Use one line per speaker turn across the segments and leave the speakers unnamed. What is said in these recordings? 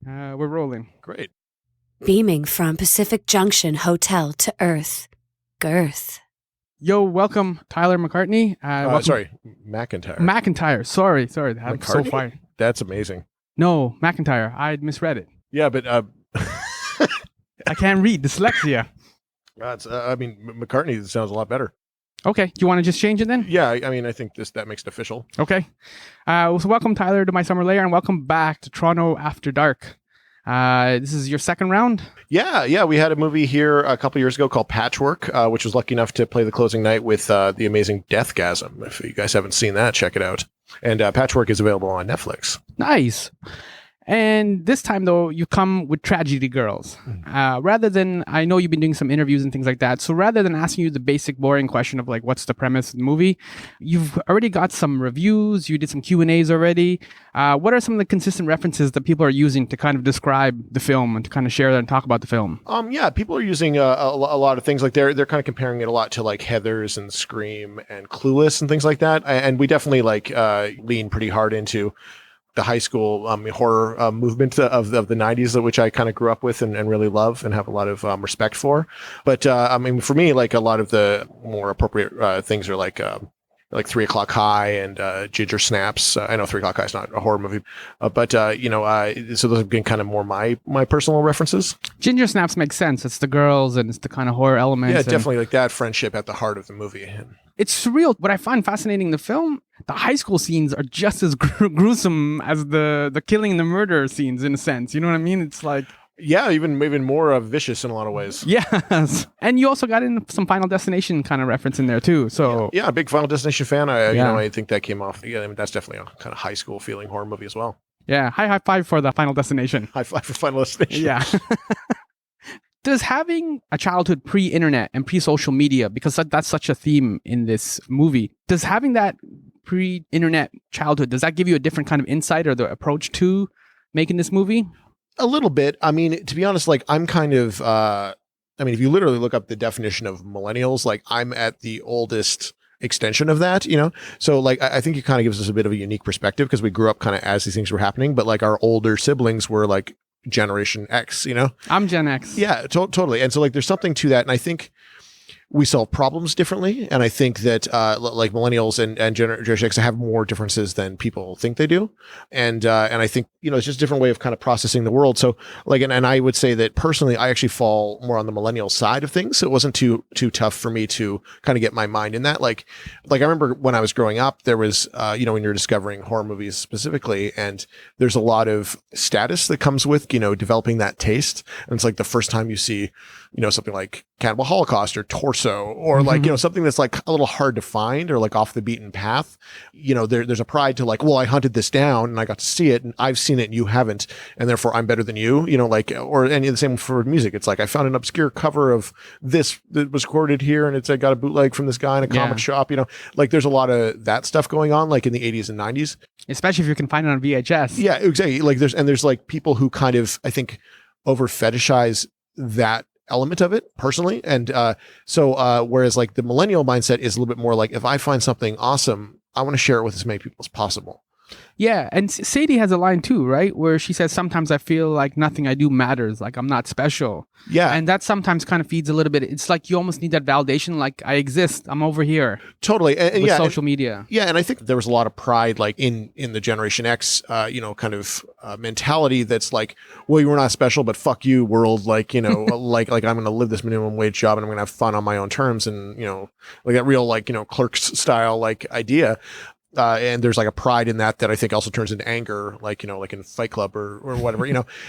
We're rolling.
Great.
Beaming from Pacific Junction Hotel to Earth. Girth.
Yo, welcome, Tyler McCartney.
Sorry, Macintyre.
Macintyre. Sorry. I'm so
McCartney?
fired.
That's amazing.
No, Macintyre. I misread it.
Yeah, but
I can't read. Dyslexia.
McCartney sounds a lot better.
Okay. Do you want to just change it then?
Yeah, I think that makes it official.
Okay. So welcome, Tyler, to my summer lair, and welcome back to Toronto After Dark. This is your second round?
Yeah. We had a movie here a couple years ago called Patchwork, which was lucky enough to play the closing night with the amazing Deathgasm. If you guys haven't seen that, check it out. And Patchwork is available on Netflix.
Nice. And this time, though, you come with Tragedy Girls. Rather than, I know you've been doing some interviews and things like that, so rather than asking you the basic boring question of like, what's the premise of the movie, you've already got some reviews, you did some Q&As already. What are some of the consistent references that people are using to kind of describe the film and to kind of share and talk about the film?
People are using a lot of things. Like they're kind of comparing it a lot to like Heathers and Scream and Clueless and things like that. And we definitely lean pretty hard into the high school horror movement of the 90s, which I kind of grew up with and really love and have a lot of respect for. But for me, like a lot of the more appropriate things are like 3 O'Clock High and Ginger Snaps. I know 3 O'Clock High is not a horror movie, but so those have been kind of more my personal references.
Ginger Snaps makes sense. It's the girls and it's the kind of horror elements.
Yeah, definitely like that friendship at the heart of the movie.
It's surreal. What I find fascinating in the film, the high school scenes are just as gruesome as the killing and the murder scenes, in a sense. You know what I mean? It's like...
Yeah, even more vicious in a lot of ways.
Yes. And you also got in some Final Destination kind of reference in there too. So
yeah, a big Final Destination fan. I think that came off. Yeah, that's definitely a kind of high school feeling horror movie as well.
Yeah, high five for the Final Destination.
High five for Final Destination.
Yeah. Does having a childhood pre-internet and pre-social media, because that's such a theme in this movie, does having that pre-internet childhood, does that give you a different kind of insight or the approach to making this movie?
A little bit. I mean, to be honest, like I'm kind of, if you literally look up the definition of millennials, like I'm at the oldest extension of that, So like, I think it kind of gives us a bit of a unique perspective because we grew up kind of as these things were happening, but like our older siblings were like Generation X,
I'm Gen X.
Yeah, totally. And so like, there's something to that. And I think we solve problems differently. And I think that like millennials and Generation X have more differences than people think they do. And I think, it's just a different way of kind of processing the world. So like, and I would say that personally, I actually fall more on the millennial side of things. So it wasn't too tough for me to kind of get my mind in that. Like I remember when I was growing up, there was, when you're discovering horror movies specifically, and there's a lot of status that comes with, developing that taste. And it's like the first time you see, something like Cannibal Holocaust or Torso, or like, something that's like a little hard to find or like off the beaten path, there's a pride to like, well, I hunted this down and I got to see it and I've seen it and you haven't. And therefore I'm better than you, or any of the same for music. It's like, I found an obscure cover of this that was recorded here and I got a bootleg from this guy in a comic shop, like there's a lot of that stuff going on, like in the 80s and 90s. Especially
if you can find it on VHS.
Yeah, exactly. Like there's like people who kind of, I think, over fetishize that element of it personally. And whereas like the millennial mindset is a little bit more like, if I find something awesome, I want to share it with as many people as possible.
Yeah, and Sadie has a line too, right? Where she says, sometimes I feel like nothing I do matters, like I'm not special.
Yeah.
And that sometimes kind of feeds a little bit. It's like you almost need that validation, like I exist, I'm over here.
Totally. And
with social media.
Yeah, and I think there was a lot of pride like in the Generation X, kind of mentality that's like, well, you were not special, but fuck you, world. Like, like I'm going to live this minimum wage job and I'm going to have fun on my own terms. And, like that real, like, Clerks style, like idea. And there's like a pride in that I think also turns into anger, like, like in Fight Club or whatever,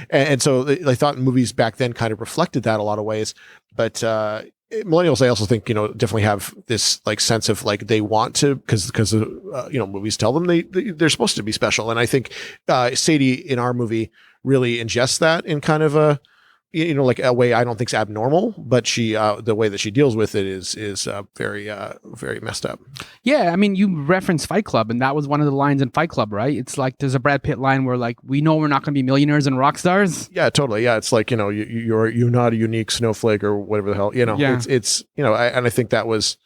and so I thought movies back then kind of reflected that a lot of ways. But millennials, I also think, definitely have this like sense of like they want to, because movies tell them they're supposed to be special. And I think Sadie in our movie really ingests that in kind of a, like a way I don't think is abnormal, but she, the way that she deals with it is very, very messed up.
Yeah. I mean, you referenced Fight Club, and that was one of the lines in Fight Club, right? It's like, there's a Brad Pitt line where like, we know we're not going to be millionaires and rock stars.
Yeah, totally. Yeah. It's like, you're not a unique snowflake or whatever the hell,
Yeah.
it's, and I think that was,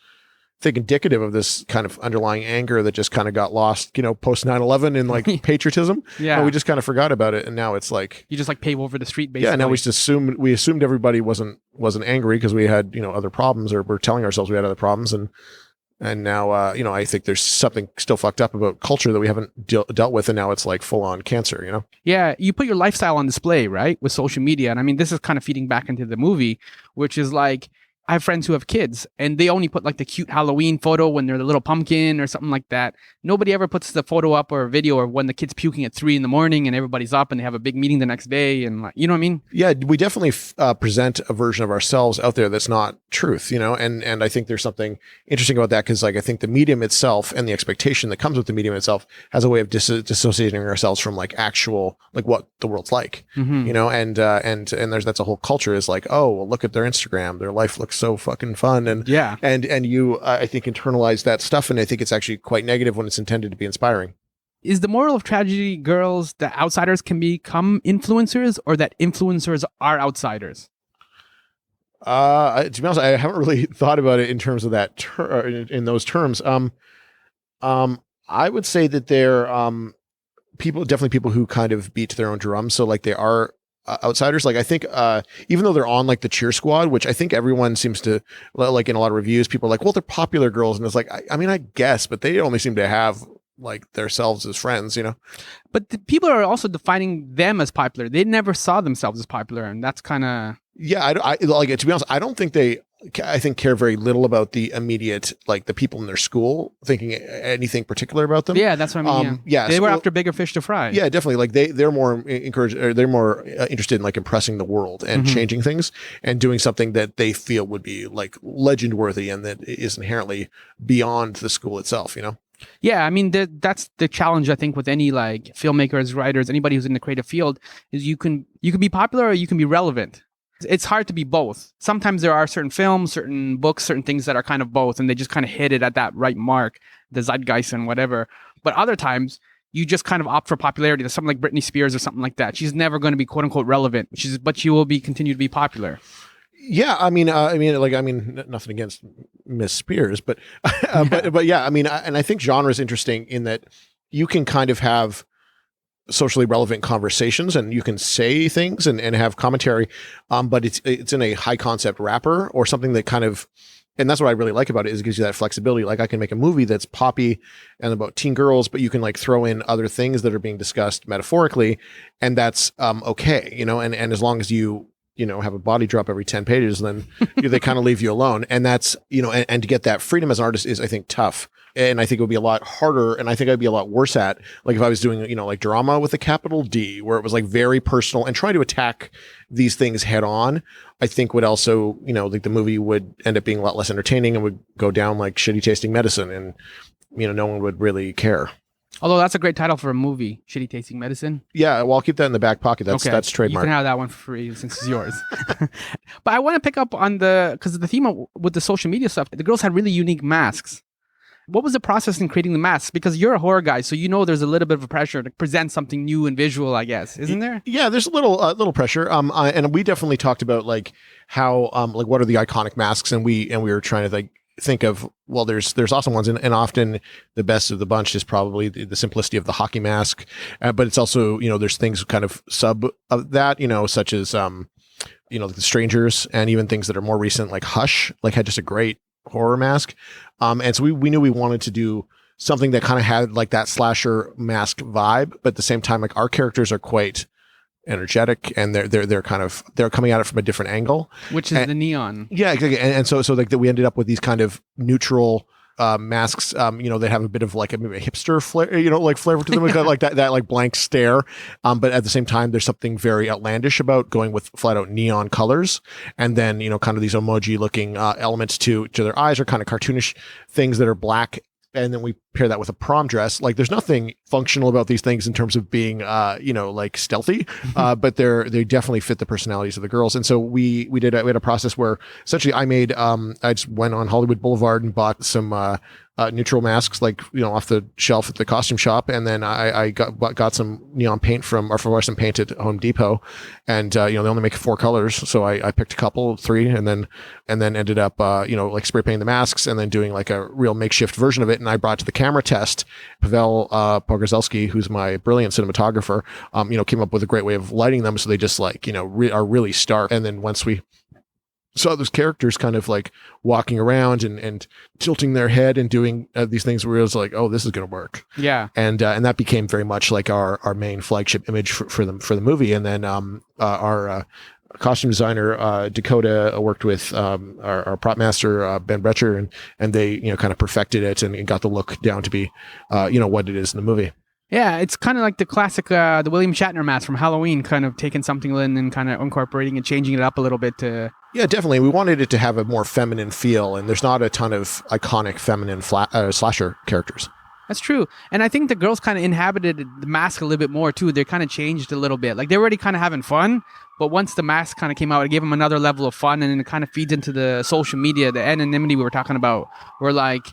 think indicative of this kind of underlying anger that just kind of got lost, post 9/11 in like patriotism.
Yeah.
And we just kind of forgot about it. And now it's like,
You just like pave over the street, basically.
yeah, now we just assumed everybody wasn't angry because we had, other problems, or we're telling ourselves we had other problems. And now, I think there's something still fucked up about culture that we haven't dealt with. And now it's like full on cancer,
Yeah, you put your lifestyle on display, right? With social media. And I mean, this is kind of feeding back into the movie, which is like, I have friends who have kids and they only put like the cute Halloween photo when they're the little pumpkin or something like that. Nobody ever puts the photo up or a video of when the kid's puking at 3 a.m. and everybody's up and they have a big meeting the next day. And like, you know what I mean?
Yeah, we definitely present a version of ourselves out there that's not truth, and I think there's something interesting about that because like I think the medium itself and the expectation that comes with the medium itself has a way of dissociating ourselves from like actual, like what the world's like,
Mm-hmm.
and that's a whole culture is like, oh, well, look at their Instagram, their life looks so fucking fun, and
Yeah.
and you I think internalize that stuff, and I think it's actually quite negative when it's intended to be inspiring.
Is the moral of Tragedy Girls that outsiders can become influencers or that influencers are outsiders?
To be honest, I haven't really thought about it in terms of that in those terms. I would say that they're definitely people who kind of beat their own drum. So like they are outsiders. Like I think even though they're on like the cheer squad, which I think everyone seems to like in a lot of reviews, people are like, well, they're popular girls, and it's like I mean I guess, but they only seem to have like themselves as friends,
But the people are also defining them as popular. They never saw themselves as popular, and that's kind of...
Yeah, I like it. To be honest, I don't think I think care very little about the immediate, like the people in their school thinking anything particular about them.
Yeah, that's what I mean.
Yeah,
They were after bigger fish to fry.
Yeah, definitely. Like they're more encouraged, or they're more interested in like impressing the world and changing things and doing something that they feel would be like legend worthy and that is inherently beyond the school itself.
Yeah, I mean that's the challenge I think with any like filmmakers, writers, anybody who's in the creative field is you can be popular or you can be relevant. It's hard to be both. Sometimes there are certain films, certain books, certain things that are kind of both, and they just kind of hit it at that right mark, the zeitgeist and whatever. But other times you just kind of opt for popularity. There's something like Britney Spears or something like that. She's never going to be quote unquote relevant, but she will continue to be popular.
Yeah, I mean, nothing against Miss Spears, but but yeah, I mean, and I think genre is interesting in that you can kind of have socially relevant conversations and you can say things and have commentary, but it's in a high concept wrapper or something that kind of, and that's what I really like about it is it gives you that flexibility. Like I can make a movie that's poppy and about teen girls, but you can like throw in other things that are being discussed metaphorically, and that's okay, and as long as you have a body drop every 10 pages, then they kind of leave you alone. And that's, and to get that freedom as an artist is, I think, tough. And I think it would be a lot harder. And I think I'd be a lot worse at, like if I was doing, like drama with a capital D, where it was like very personal and trying to attack these things head on, I think would also, like the movie would end up being a lot less entertaining and would go down like shitty tasting medicine. And, no one would really care.
Although that's a great title for a movie, Shitty Tasting Medicine.
Yeah, well, I'll keep that in the back pocket. That's trademark.
You can have that one for free since it's yours. But I want to pick up on because the theme with the social media stuff, the girls had really unique masks. What was the process in creating the masks? Because you're a horror guy, so there's a little bit of a pressure to present something new and visual, I guess, isn't there?
Yeah, there's a little pressure. And we definitely talked about like how like what are the iconic masks, and we were trying to like think of, well, there's awesome ones, and often the best of the bunch is probably the simplicity of the hockey mask, but it's also there's things kind of sub of that, such as like the Strangers, and even things that are more recent like Hush, like had just a great horror mask, and so we knew we wanted to do something that kind of had like that slasher mask vibe, but at the same time like our characters are quite energetic and they're coming at it from a different angle,
which is the neon.
Yeah, exactly. And so like that we ended up with these kind of neutral masks, they have a bit of like maybe a hipster flair, like flavor to them, like that like blank stare. But at the same time, there's something very outlandish about going with flat out neon colors. And then, kind of these emoji looking elements to their eyes are kind of cartoonish things that are black. And then we pair that with a prom dress. Like there's nothing functional about these things in terms of being, like stealthy, but they definitely fit the personalities of the girls. And so we had a process where essentially I just went on Hollywood Boulevard and bought some, neutral masks, like, off the shelf at the costume shop. And then I got some neon paint from fluorescent paint at Home Depot. And, they only make 4 colors. So I picked a couple, 3, and then ended up, like spray painting the masks and then doing like a real makeshift version of it. And I brought to the camera test, Pavel Pogorzelski, who's my brilliant cinematographer, came up with a great way of lighting them. So they just like, are really stark. And then once we saw those characters kind of like walking around and tilting their head and doing these things where it was like, oh, this is going to work.
Yeah.
And that became very much like our main flagship image for the movie. And then our costume designer, Dakota, worked with our prop master, Ben Brecher, and they, kind of perfected it and got the look down to be, what it is in the movie.
Yeah, it's kind of like the classic, the William Shatner mask from Halloween, kind of taking something in and kind of incorporating and changing it up a little bit to...
Yeah, definitely. We wanted it to have a more feminine feel, and there's not a ton of iconic feminine slasher characters.
That's true. And I think the girls kind of inhabited the mask a little bit more, too. They kind of changed a little bit. Like, they were already kind of having fun, but once the mask kind of came out, it gave them another level of fun, and then it kind of feeds into the social media, the anonymity we were talking about. Where, like,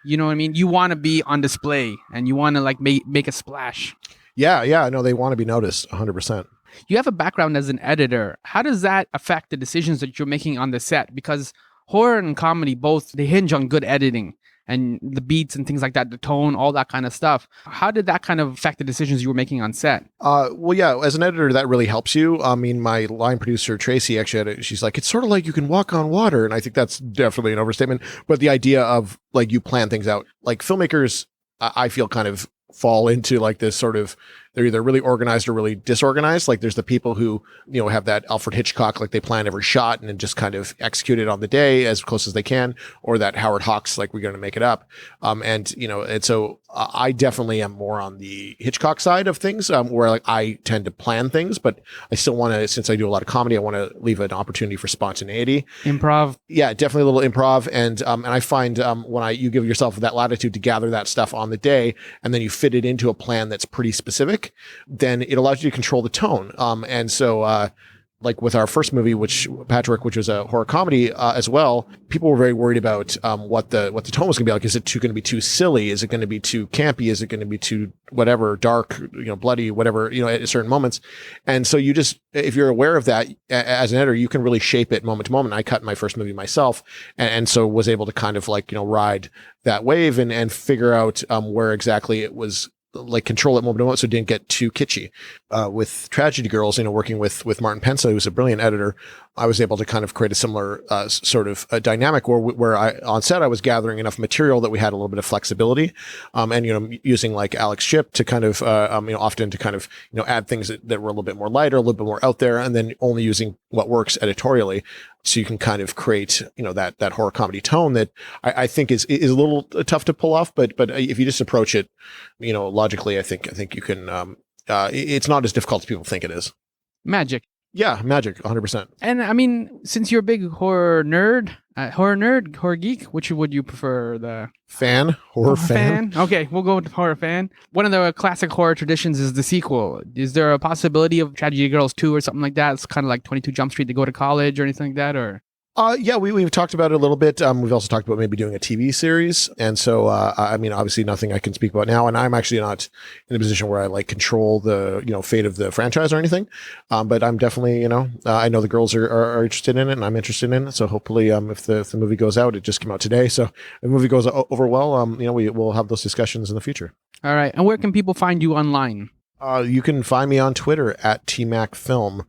you know what I mean? You want to be on display, and you want to, like, make a splash.
Yeah. No, they want to be noticed 100%.
You have a background as an editor. How does that affect the decisions that you're making on the set? Because horror and comedy both, they hinge on good editing and the beats and things like that, the tone, all that kind of stuff. How did that kind of affect the decisions you were making on set?
Well, yeah, as an editor, that really helps you. I mean, my line producer, Tracy, actually she's like, it's sort of like you can walk on water. And I think that's definitely an overstatement. But the idea of like you plan things out, like filmmakers, I feel kind of fall into like this sort of, they're either really organized or really disorganized. Like there's the people who, have that Alfred Hitchcock, like they plan every shot and then just kind of execute it on the day as close as they can, or that Howard Hawks, like we're going to make it up. And so I definitely am more on the Hitchcock side of things, where like I tend to plan things, but I still want to, since I do a lot of comedy, I want to leave an opportunity for spontaneity.
Improv.
Yeah, definitely a little improv. And I find when you give yourself that latitude to gather that stuff on the day, and then you fit it into a plan that's pretty specific, then it allows you to control the tone. And so like with our first movie, which was a horror comedy as well, people were very worried about what the tone was going to be like. Is it going to be too silly? Is it going to be too campy? Is it going to be too whatever, dark, bloody, whatever, at certain moments? And so you just, if you're aware of that as an editor, you can really shape it moment to moment. I cut my first movie myself, and so was able to kind of like, ride that wave and figure out where exactly it was, like control it moment to moment, so it didn't get too kitschy. With Tragedy Girls, working with Martin Pensa, who's a brilliant editor, I was able to kind of create a similar sort of dynamic where I on set I was gathering enough material that we had a little bit of flexibility, and using like Alex Shipp to kind of often to kind of add things that were a little bit more lighter, a little bit more out there, and then only using what works editorially. So you can kind of create, that horror comedy tone that I think is a little tough to pull off, but if you just approach it, logically, I think you can. It's not as difficult as people think it is.
Magic.
Yeah, magic, 100%.
And I mean, since you're a big horror geek, which would you prefer? The
horror fan?
Okay, we'll go with horror fan. One of the classic horror traditions is the sequel. Is there a possibility of Tragedy Girls 2 or something like that? It's kind of like 22 Jump Street to go to college or anything like that, or?
Yeah, we've talked about it a little bit. We've also talked about maybe doing a TV series. And so, I mean, obviously nothing I can speak about now. And I'm actually not in a position where I like control the, fate of the franchise or anything. But I'm definitely, I know the girls are interested in it and I'm interested in it. So hopefully, if the movie goes out, it just came out today. So if the movie goes over well, we'll have those discussions in the future. All
right. And where can people find you online?
You can find me on Twitter at TMacFilm.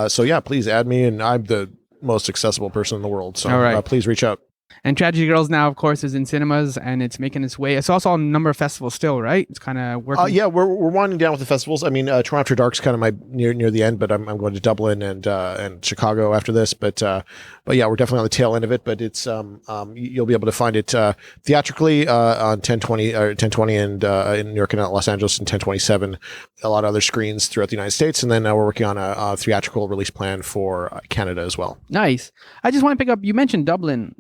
So yeah, please add me, and I'm the most accessible person in the world. So please reach out.
And Tragedy Girls now, of course, is in cinemas and it's making its way. It's also on a number of festivals still, right? It's kind of working.
Yeah, we're winding down with the festivals. I mean, Toronto After Dark's kind of my near the end, but I'm going to Dublin and Chicago after this. But yeah, we're definitely on the tail end of it. But it's you'll be able to find it theatrically on 1020 and in New York and Los Angeles, and 1027. A lot of other screens throughout the United States, and then we're working on a theatrical release plan for Canada as well.
Nice. I just want to pick up. You mentioned Dublin.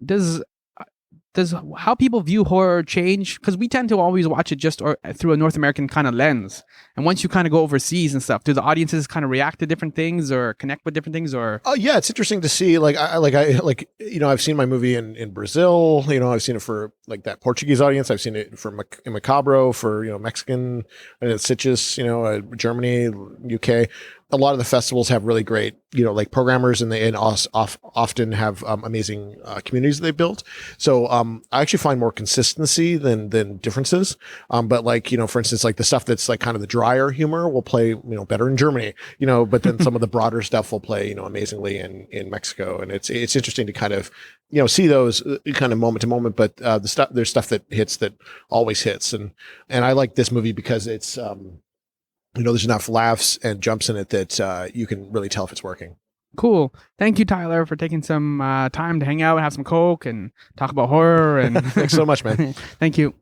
does how people view horror change? Because we tend to always watch it just through a North American kind of lens. And once you kind of go overseas and stuff, do the audiences kind of react to different things or connect with different things? Or
Oh yeah, it's interesting to see. I've seen my movie in Brazil. I've seen it for like that Portuguese audience. I've seen it for in Macabro for Mexican, Sitges, Germany, UK. A lot of the festivals have really great, like programmers, and they often have amazing communities that they built. So I actually find more consistency than differences. But for instance, like the stuff that's like kind of the drier humor will play better in Germany. But then some of the broader stuff will play amazingly in Mexico. And it's interesting to kind of see those kind of moment to moment. But there's stuff that hits that always hits, and I like this movie because it's there's enough laughs and jumps in it that you can really tell if it's working.
Cool. Thank you, Tyler, for taking some time to hang out, have some Coke, and talk about horror. And
Thanks so much, man.
Thank you.